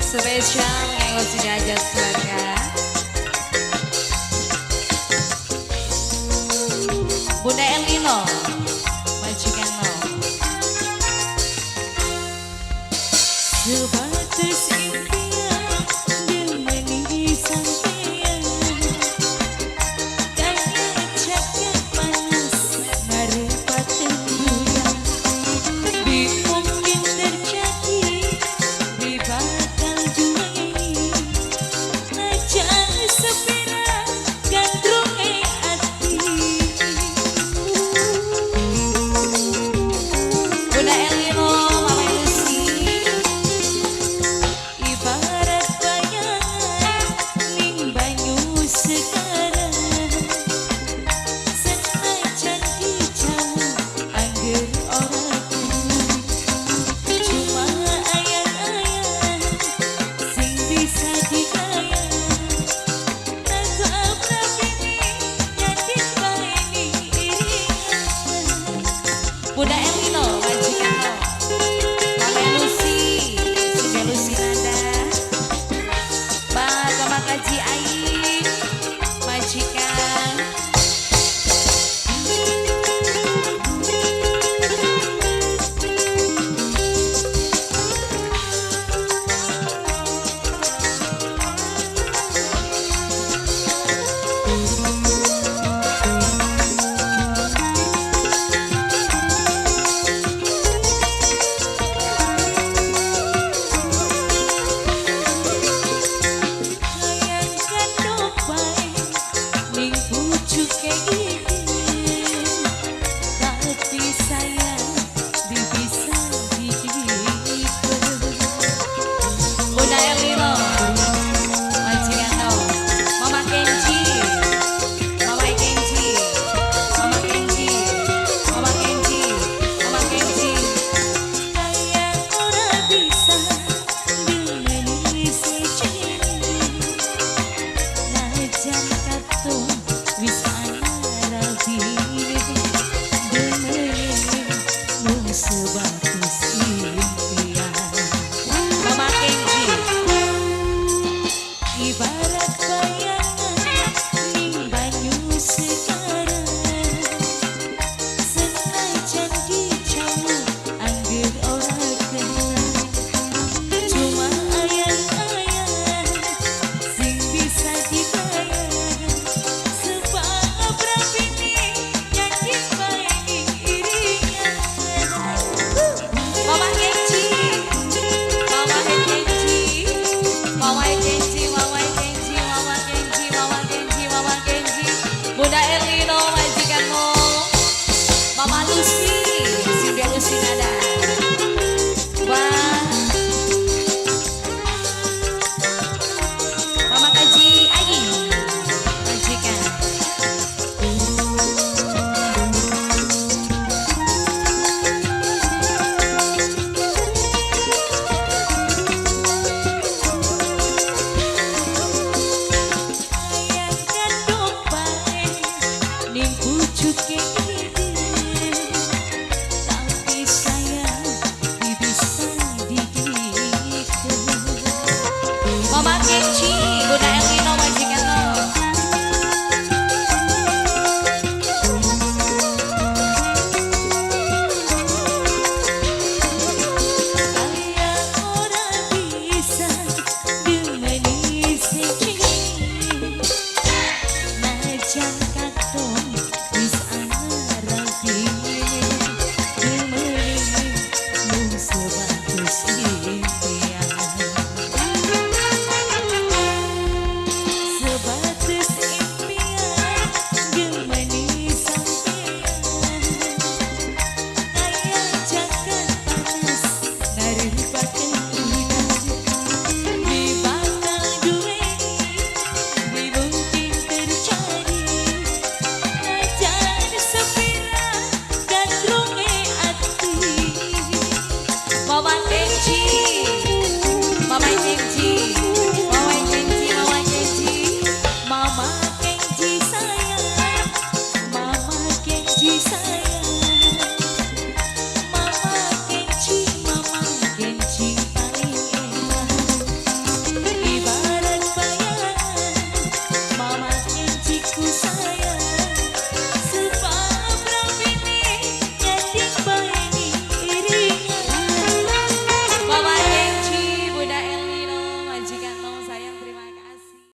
Spesial yang sudah aja keluarga Bunda Elino majikan lo sebatas impian dimeni sampean kaya caknya panas ngarepaten bulan di mungkin terjadi di bakal duai najan sepira gandrunge ati Bunda Elino Mama Lucy ibarat bayangan ning banyu sekarang senajan dijauh angger ora cuma ayang-ayang sing bisa digaya nazab rapini jadi baini iringan Bunda Elino majikan lo Mama Lucy Sudah Lucy Nanda Pak Mama Kaji Aik majikan bayangkan dopai ning pucuk kayak gini tapi sayang bisa dihitung Bunda Elino majikan lo Mama Kenji Mama Kenji Mama Kenji Mama Kenji Mama Kenji kayak ora bisa dimeni sejeni najan katung wis ana rabine demene mung sebatas impian Mama Kenji ibarat bayangan ning banyu sekarang senajan dijauh angger ora kenal cuma ayang-ayang sing bisa dibayar sebab rapini nyanyi baini iringan Mama Kenji Mama Kenji Mama Kenji Mama Kenji Mama Kenji Mama Kenji Mama Kenji Bunda Elino majikan lo Mama Lucy Sudah Lucy Nada Wah Mama Kaji Aik majikan bayangkan dopai ning pucuk